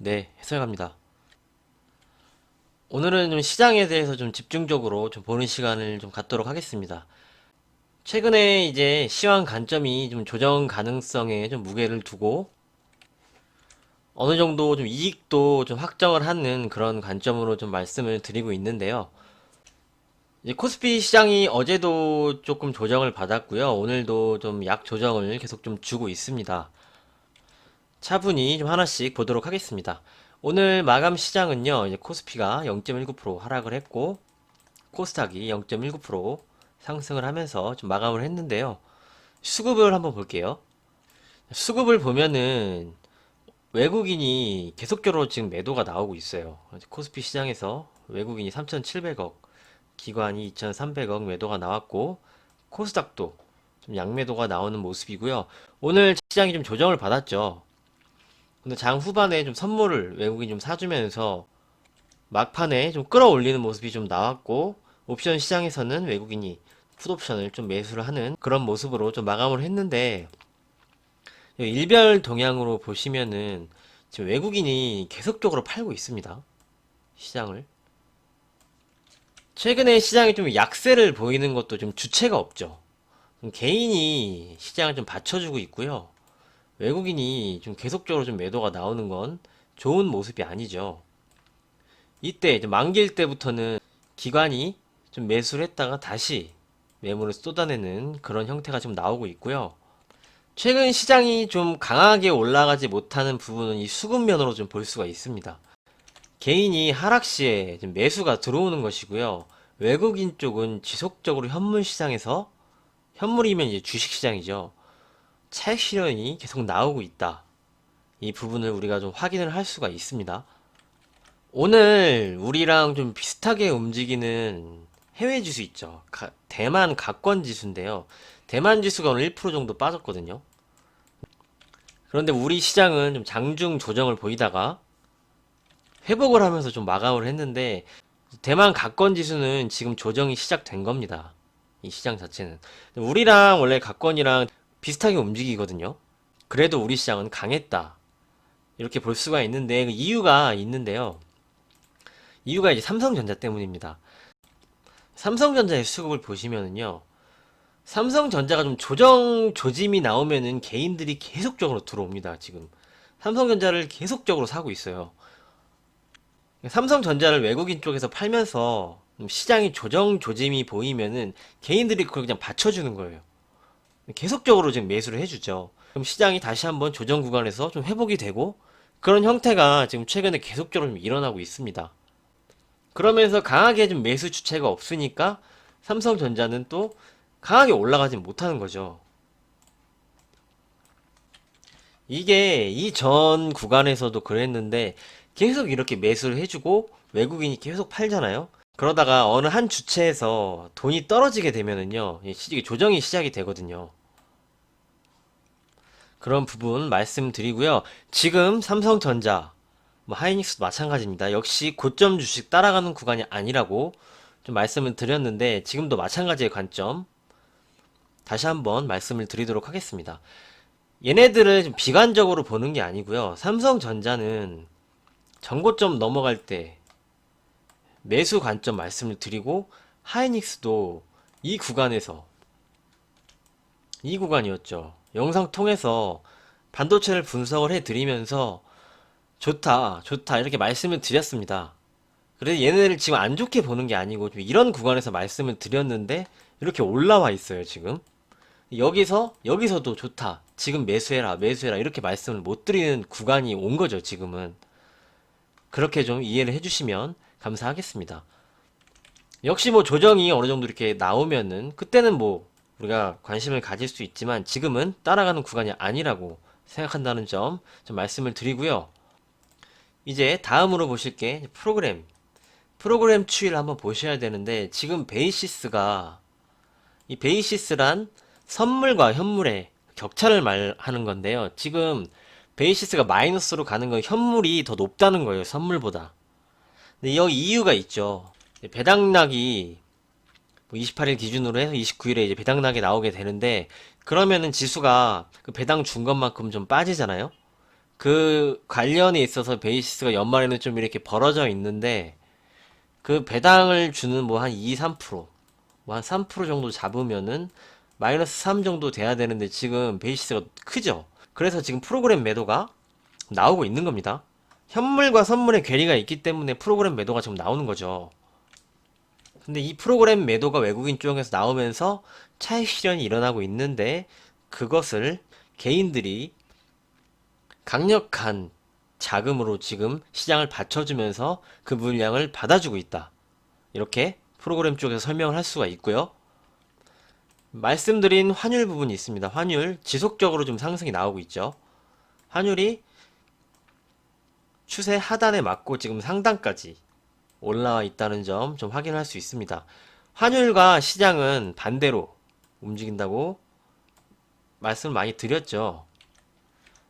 네, 해설갑니다. 오늘은 좀 시장에 대해서 좀 집중적으로 좀 보는 시간을 좀 갖도록 하겠습니다. 최근에 이제 시황 관점이 좀 조정 가능성에 좀 무게를 두고 어느 정도 좀 이익도 좀 확정을 하는 그런 관점으로 좀 말씀을 드리고 있는데요. 이제 코스피 시장이 어제도 조금 조정을 받았고요. 오늘도 좀 약 조정을 계속 좀 주고 있습니다. 차분히 좀 하나씩 보도록 하겠습니다. 오늘 마감 시장은요, 이제 코스피가 0.19% 하락을 했고, 코스닥이 0.19% 상승을 하면서 좀 마감을 했는데요. 수급을 한번 볼게요. 수급을 보면은 외국인이 계속적으로 지금 매도가 나오고 있어요. 코스피 시장에서 외국인이 3,700억, 기관이 2,300억 매도가 나왔고, 코스닥도 좀 양매도가 나오는 모습이고요. 오늘 시장이 좀 조정을 받았죠. 근데 장 후반에 좀 선물을 외국인이 좀 사주면서 막판에 좀 끌어올리는 모습이 좀 나왔고, 옵션 시장에서는 외국인이 풋옵션을 좀 매수를 하는 그런 모습으로 좀 마감을 했는데, 일별 동향으로 보시면은 지금 외국인이 계속적으로 팔고 있습니다. 시장을. 최근에 시장이 좀 약세를 보이는 것도 좀 주체가 없죠. 개인이 시장을 좀 받쳐주고 있고요. 외국인이 좀 계속적으로 좀 매도가 나오는 건 좋은 모습이 아니죠. 이때 이제 만기일 때부터는 기관이 좀 매수를 했다가 다시 매물을 쏟아내는 그런 형태가 좀 나오고 있고요. 최근 시장이 좀 강하게 올라가지 못하는 부분은 이 수급면으로 좀 볼 수가 있습니다. 개인이 하락 시에 좀 매수가 들어오는 것이고요. 외국인 쪽은 지속적으로 현물 시장에서 현물이면 이제 주식 시장이죠. 차익 실현이 계속 나오고 있다. 이 부분을 우리가 좀 확인을 할 수가 있습니다. 오늘 우리랑 좀 비슷하게 움직이는 해외 지수 있죠. 대만 각권 지수인데요. 대만 지수가 오늘 1% 정도 빠졌거든요. 그런데 우리 시장은 좀 장중 조정을 보이다가 회복을 하면서 좀 마감을 했는데 대만 각권 지수는 지금 조정이 시작된 겁니다. 이 시장 자체는. 우리랑 원래 각권이랑 비슷하게 움직이거든요. 그래도 우리 시장은 강했다. 이렇게 볼 수가 있는데 그 이유가 있는데요. 이유가 이제 삼성전자 때문입니다. 삼성전자의 수급을 보시면은요. 삼성전자가 좀 조정 조짐이 나오면은 개인들이 계속적으로 들어옵니다. 지금 삼성전자를 계속적으로 사고 있어요. 삼성전자를 외국인 쪽에서 팔면서 시장이 조정 조짐이 보이면은 개인들이 그걸 그냥 받쳐주는 거예요. 계속적으로 지금 매수를 해주죠. 그럼 시장이 다시 한번 조정 구간에서 좀 회복이 되고 그런 형태가 지금 최근에 계속적으로 좀 일어나고 있습니다. 그러면서 강하게 좀 매수 주체가 없으니까 삼성전자는 또 강하게 올라가지 못하는 거죠. 이게 이전 구간에서도 그랬는데 계속 이렇게 매수를 해주고 외국인이 계속 팔잖아요. 그러다가 어느 한 주체에서 돈이 떨어지게 되면은요, 이게 조정이 시작이 되거든요. 그런 부분 말씀드리고요. 지금 삼성전자, 뭐 하이닉스도 마찬가지입니다. 역시 고점 주식 따라가는 구간이 아니라고 좀 말씀을 드렸는데 지금도 마찬가지의 관점 다시 한번 말씀을 드리도록 하겠습니다. 얘네들을 좀 비관적으로 보는 게 아니고요. 삼성전자는 전고점 넘어갈 때 매수 관점 말씀을 드리고 하이닉스도 이 구간에서 이 구간이었죠. 영상 통해서 반도체를 분석을 해드리면서 좋다, 좋다 이렇게 말씀을 드렸습니다. 그래서 얘네를 지금 안 좋게 보는 게 아니고 좀 이런 구간에서 말씀을 드렸는데 이렇게 올라와 있어요, 지금. 여기서도 좋다. 지금 매수해라, 매수해라 이렇게 말씀을 못 드리는 구간이 온 거죠, 지금은. 그렇게 좀 이해를 해주시면 감사하겠습니다. 역시 뭐 조정이 어느 정도 이렇게 나오면은 그때는 뭐 우리가 관심을 가질 수 있지만 지금은 따라가는 구간이 아니라고 생각한다는 점 좀 말씀을 드리고요. 이제 다음으로 보실 게 프로그램 추이를 한번 보셔야 되는데 지금 베이시스가 이 베이시스란 선물과 현물의 격차를 말하는 건데요. 지금 베이시스가 마이너스로 가는 건 현물이 더 높다는 거예요. 선물보다. 근데 여기 이유가 있죠. 배당락이 28일 기준으로 해서 29일에 이제 배당락이 나오게 되는데 그러면은 지수가 그 배당 준 것만큼 좀 빠지잖아요. 그 관련에 있어서 베이시스가 연말에는 좀 이렇게 벌어져 있는데 그 배당을 주는 뭐 한 2, 3%, 뭐 한 3% 정도 잡으면은 마이너스 3 정도 돼야 되는데 지금 베이시스가 크죠. 그래서 지금 프로그램 매도가 나오고 있는 겁니다. 현물과 선물의 괴리가 있기 때문에 프로그램 매도가 지금 나오는 거죠. 근데 이 프로그램 매도가 외국인 쪽에서 나오면서 차익 실현이 일어나고 있는데 그것을 개인들이 강력한 자금으로 지금 시장을 받쳐주면서 그 물량을 받아주고 있다. 이렇게 프로그램 쪽에서 설명을 할 수가 있고요. 말씀드린 환율 부분이 있습니다. 환율 지속적으로 좀 상승이 나오고 있죠. 환율이 추세 하단에 맞고 지금 상단까지 올라와 있다는 점 좀 확인할 수 있습니다. 환율과 시장은 반대로 움직인다고 말씀을 많이 드렸죠.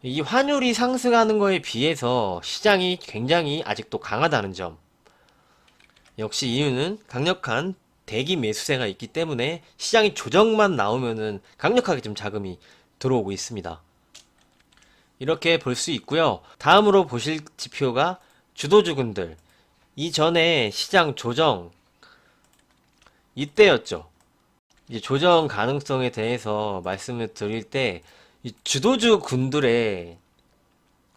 이 환율이 상승하는 거에 비해서 시장이 굉장히 아직도 강하다는 점. 역시 이유는 강력한 대기 매수세가 있기 때문에 시장이 조정만 나오면은 강력하게 좀 자금이 들어오고 있습니다. 이렇게 볼 수 있고요. 다음으로 보실 지표가 주도주군들. 이전에 시장 조정 이때였죠. 이제 조정 가능성에 대해서 말씀을 드릴 때 이 주도주 군들의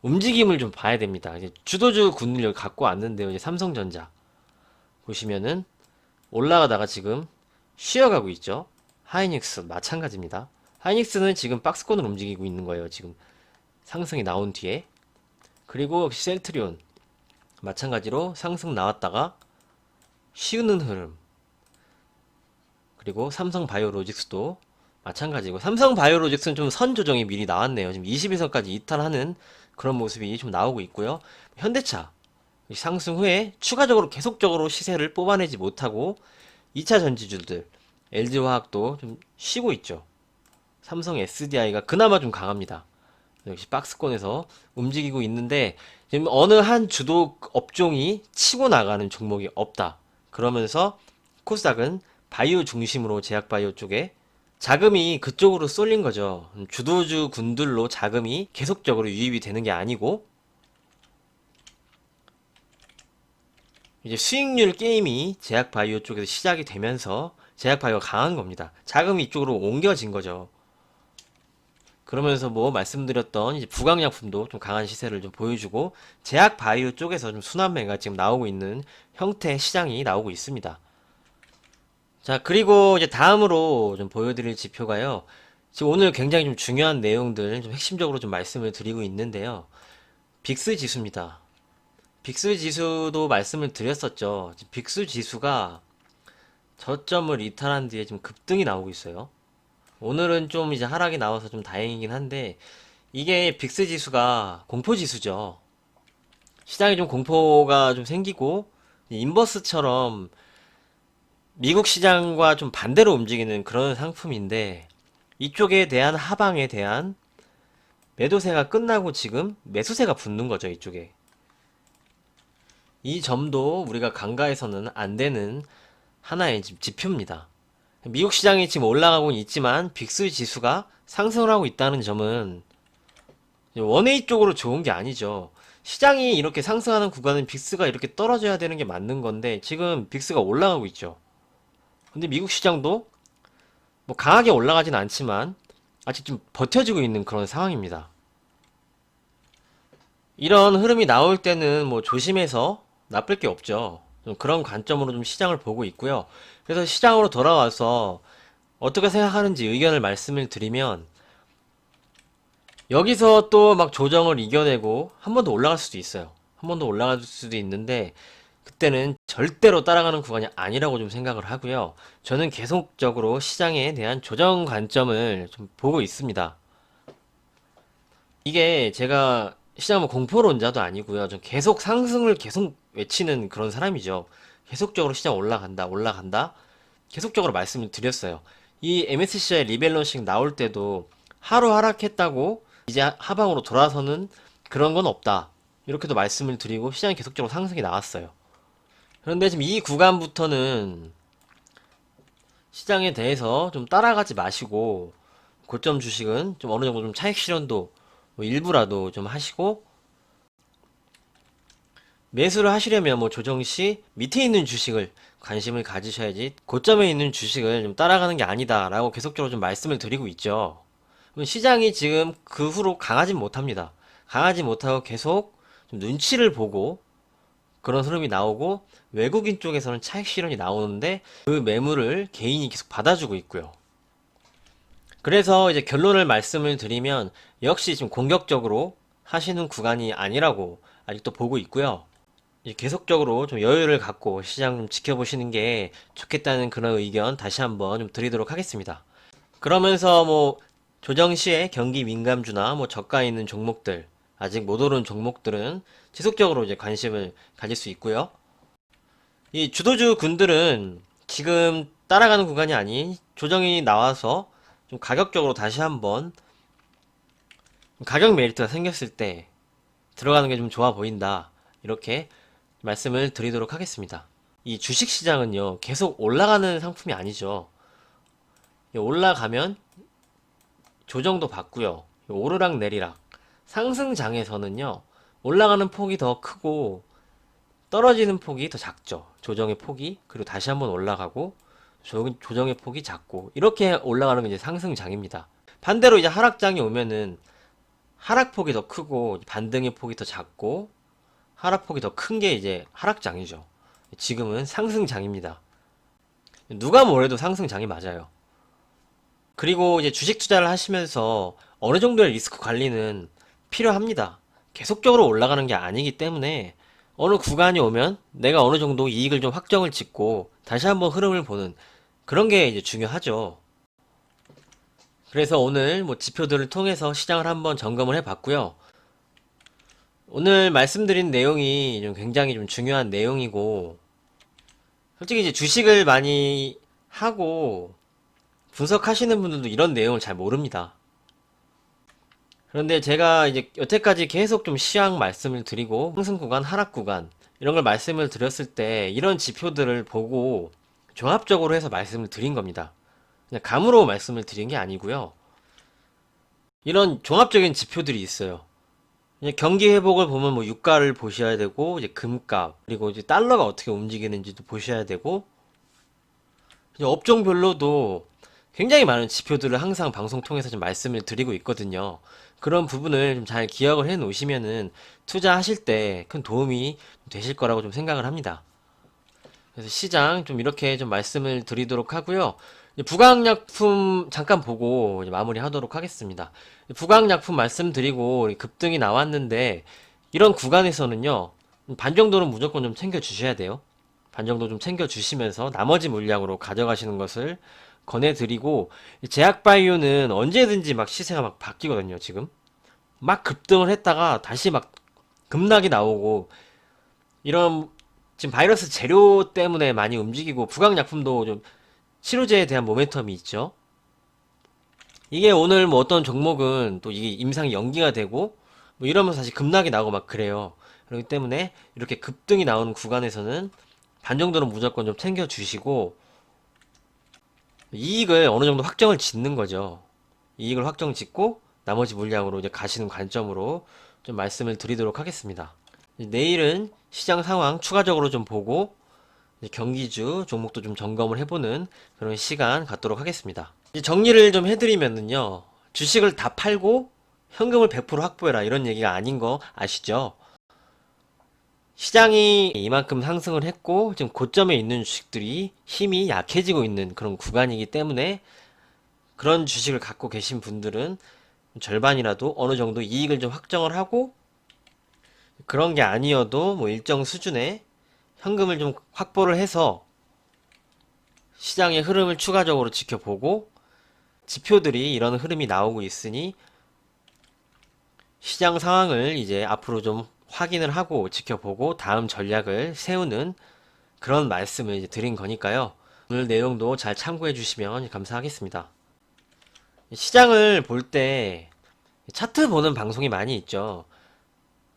움직임을 좀 봐야 됩니다. 이제 주도주 군을 여기 갖고 왔는데요. 이제 삼성전자 보시면은 올라가다가 지금 쉬어가고 있죠. 하이닉스 마찬가지입니다. 하이닉스는 지금 박스권을 움직이고 있는 거예요. 지금 상승이 나온 뒤에. 그리고 역시 셀트리온 마찬가지로 상승 나왔다가 쉬는 흐름. 그리고 삼성바이오로직스도 마찬가지고 삼성바이오로직스는 좀 선 조정이 미리 나왔네요. 지금 21선까지 이탈하는 그런 모습이 좀 나오고 있고요. 현대차 상승 후에 추가적으로 계속적으로 시세를 뽑아내지 못하고 2차 전지주들 LG화학도 좀 쉬고 있죠. 삼성 SDI가 그나마 좀 강합니다. 역시 박스권에서 움직이고 있는데 지금 어느 한 주도 업종이 치고 나가는 종목이 없다. 그러면서 코스닥은 바이오 중심으로 제약바이오 쪽에 자금이 그쪽으로 쏠린 거죠. 주도주 군들로 자금이 계속적으로 유입이 되는 게 아니고 이제 수익률 게임이 제약바이오 쪽에서 시작이 되면서 제약바이오가 강한 겁니다. 자금이 이쪽으로 옮겨진 거죠. 그러면서 뭐 말씀드렸던 이제 부강약품도 좀 강한 시세를 좀 보여주고 제약바이오 쪽에서 좀 순환매가 지금 나오고 있는 형태 시장이 나오고 있습니다. 자, 그리고 이제 다음으로 좀 보여드릴 지표가요. 지금 오늘 굉장히 좀 중요한 내용들 좀 핵심적으로 좀 말씀을 드리고 있는데요. 빅스 지수입니다. 빅스 지수도 말씀을 드렸었죠. 빅스 지수가 저점을 이탈한 뒤에 지금 급등이 나오고 있어요. 오늘은 좀 이제 하락이 나와서 좀 다행이긴 한데 이게 빅스 지수가 공포 지수죠. 시장에 좀 공포가 좀 생기고 인버스처럼 미국 시장과 좀 반대로 움직이는 그런 상품인데 이쪽에 대한 하방에 대한 매도세가 끝나고 지금 매수세가 붙는 거죠, 이쪽에. 이 점도 우리가 간과해서는 안 되는 하나의 지표입니다. 미국 시장이 지금 올라가고 있지만 빅스 지수가 상승을 하고 있다는 점은 원웨이 쪽으로 좋은 게 아니죠. 시장이 이렇게 상승하는 구간은 빅스가 이렇게 떨어져야 되는 게 맞는 건데 지금 빅스가 올라가고 있죠. 근데 미국 시장도 뭐 강하게 올라가진 않지만 아직 좀 버텨지고 있는 그런 상황입니다. 이런 흐름이 나올 때는 뭐 조심해서 나쁠 게 없죠. 좀 그런 관점으로 좀 시장을 보고 있고요. 그래서 시장으로 돌아와서 어떻게 생각하는지 의견을 말씀을 드리면 여기서 또 막 조정을 이겨내고 한 번 더 올라갈 수도 있어요. 한 번 더 올라갈 수도 있는데 그때는 절대로 따라가는 구간이 아니라고 좀 생각을 하고요. 저는 계속적으로 시장에 대한 조정 관점을 좀 보고 있습니다. 이게 제가 시장은 공포론자도 아니고요. 좀 계속 상승을 계속 외치는 그런 사람이죠. 계속적으로 시장 올라간다, 올라간다. 계속적으로 말씀을 드렸어요. 이 MSCI 리밸런싱 나올 때도 하루 하락했다고 이제 하방으로 돌아서는 그런 건 없다. 이렇게도 말씀을 드리고 시장이 계속적으로 상승이 나왔어요. 그런데 지금 이 구간부터는 시장에 대해서 좀 따라가지 마시고 고점 주식은 좀 어느 정도 좀 차익 실현도 뭐 일부라도 좀 하시고, 매수를 하시려면 뭐 조정 시 밑에 있는 주식을 관심을 가지셔야지 고점에 있는 주식을 좀 따라가는 게 아니다라고 계속적으로 좀 말씀을 드리고 있죠. 시장이 지금 그 후로 강하진 못합니다. 강하지 못하고 계속 좀 눈치를 보고 그런 흐름이 나오고, 외국인 쪽에서는 차익 실현이 나오는데 그 매물을 개인이 계속 받아주고 있고요. 그래서 이제 결론을 말씀을 드리면 역시 지금 공격적으로 하시는 구간이 아니라고 아직도 보고 있고요. 이제 계속적으로 좀 여유를 갖고 시장 좀 지켜보시는 게 좋겠다는 그런 의견 다시 한번 좀 드리도록 하겠습니다. 그러면서 뭐 조정 시에 경기 민감주나 뭐 저가 있는 종목들, 아직 못 오른 종목들은 지속적으로 이제 관심을 가질 수 있고요. 이 주도주 군들은 지금 따라가는 구간이 아닌 조정이 나와서 좀 가격적으로 다시 한번 가격 메리트가 생겼을 때 들어가는 게 좀 좋아 보인다. 이렇게 말씀을 드리도록 하겠습니다. 이 주식 시장은요, 계속 올라가는 상품이 아니죠. 올라가면 조정도 받고요. 오르락 내리락. 상승장에서는요, 올라가는 폭이 더 크고 떨어지는 폭이 더 작죠. 조정의 폭이. 그리고 다시 한번 올라가고 조정의 폭이 작고 이렇게 올라가는 게 이제 상승장입니다. 반대로 이제 하락장이 오면은 하락폭이 더 크고 반등의 폭이 더 작고 하락폭이 더 큰 게 이제 하락장이죠. 지금은 상승장입니다. 누가 뭐래도 상승장이 맞아요. 그리고 이제 주식 투자를 하시면서 어느 정도의 리스크 관리는 필요합니다. 계속적으로 올라가는 게 아니기 때문에 어느 구간이 오면 내가 어느 정도 이익을 좀 확정을 짓고 다시 한번 흐름을 보는 그런 게 이제 중요하죠. 그래서 오늘 뭐 지표들을 통해서 시장을 한번 점검을 해 봤고요. 오늘 말씀드린 내용이 좀 굉장히 좀 중요한 내용이고, 솔직히 이제 주식을 많이 하고 분석하시는 분들도 이런 내용을 잘 모릅니다. 그런데 제가 이제 여태까지 계속 좀 시황 말씀을 드리고 상승 구간, 하락 구간 이런 걸 말씀을 드렸을 때 이런 지표들을 보고 종합적으로 해서 말씀을 드린 겁니다. 그냥 감으로 말씀을 드린 게 아니고요. 이런 종합적인 지표들이 있어요. 경기 회복을 보면 뭐 유가를 보셔야 되고, 이제 금값, 그리고 이제 달러가 어떻게 움직이는지도 보셔야 되고, 이제 업종별로도 굉장히 많은 지표들을 항상 방송 통해서 좀 말씀을 드리고 있거든요. 그런 부분을 좀 잘 기억을 해 놓으시면은 투자하실 때 큰 도움이 되실 거라고 좀 생각을 합니다. 그래서 시장 좀 이렇게 좀 말씀을 드리도록 하고요. 부가학약품 잠깐 보고 이제 마무리하도록 하겠습니다. 부가학약품 말씀드리고 급등이 나왔는데 이런 구간에서는요, 반 정도는 무조건 좀 챙겨 주셔야 돼요. 반 정도 좀 챙겨 주시면서 나머지 물량으로 가져가시는 것을 권해드리고, 제약바이오는 언제든지 막 시세가 막 바뀌거든요. 지금 막 급등을 했다가 다시 막 급락이 나오고, 이런 지금 바이러스 재료 때문에 많이 움직이고, 부강약품도 좀 치료제에 대한 모멘텀이 있죠. 이게 오늘 뭐 어떤 종목은 또 이게 임상이 연기가 되고 뭐 이러면서 다시 급락이 나고 막 그래요. 그렇기 때문에 이렇게 급등이 나오는 구간에서는 반 정도는 무조건 좀 챙겨 주시고, 이익을 어느 정도 확정을 짓는 거죠. 이익을 확정 짓고 나머지 물량으로 이제 가시는 관점으로 좀 말씀을 드리도록 하겠습니다. 내일은 시장 상황 추가적으로 좀 보고 경기주 종목도 좀 점검을 해보는 그런 시간 갖도록 하겠습니다. 이제 정리를 좀 해드리면은요, 주식을 다 팔고 현금을 100% 확보해라 이런 얘기가 아닌 거 아시죠? 시장이 이만큼 상승을 했고 지금 고점에 있는 주식들이 힘이 약해지고 있는 그런 구간이기 때문에 그런 주식을 갖고 계신 분들은 절반이라도 어느 정도 이익을 좀 확정을 하고, 그런 게 아니어도 뭐 일정 수준의 현금을 좀 확보를 해서 시장의 흐름을 추가적으로 지켜보고, 지표들이 이런 흐름이 나오고 있으니 시장 상황을 이제 앞으로 좀 확인을 하고 지켜보고 다음 전략을 세우는 그런 말씀을 이제 드린 거니까요. 오늘 내용도 잘 참고해 주시면 감사하겠습니다. 시장을 볼 때 차트 보는 방송이 많이 있죠.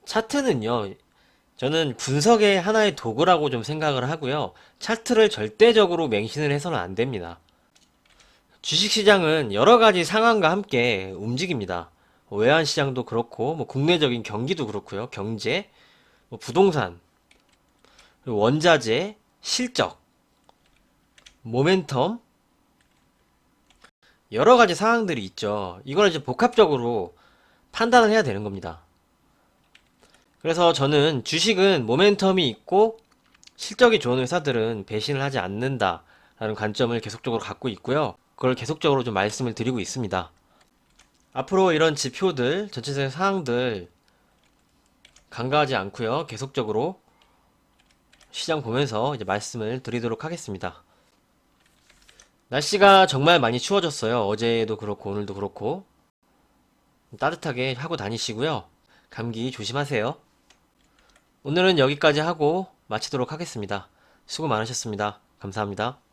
차트는요, 저는 분석의 하나의 도구라고 좀 생각을 하고요. 차트를 절대적으로 맹신을 해서는 안 됩니다. 주식시장은 여러 가지 상황과 함께 움직입니다. 외환 시장도 그렇고, 뭐 국내적인 경기도 그렇고요. 경제, 뭐 부동산, 그리고 원자재, 실적, 모멘텀, 여러 가지 상황들이 있죠. 이걸 이제 복합적으로 판단을 해야 되는 겁니다. 그래서 저는 주식은 모멘텀이 있고 실적이 좋은 회사들은 배신을 하지 않는다라는 관점을 계속적으로 갖고 있고요. 그걸 계속적으로 좀 말씀을 드리고 있습니다. 앞으로 이런 지표들, 전체적인 상황들 간과하지 않고요. 계속적으로 시장 보면서 이제 말씀을 드리도록 하겠습니다. 날씨가 정말 많이 추워졌어요. 어제도 그렇고 오늘도 그렇고 따뜻하게 하고 다니시고요. 감기 조심하세요. 오늘은 여기까지 하고 마치도록 하겠습니다. 수고 많으셨습니다. 감사합니다.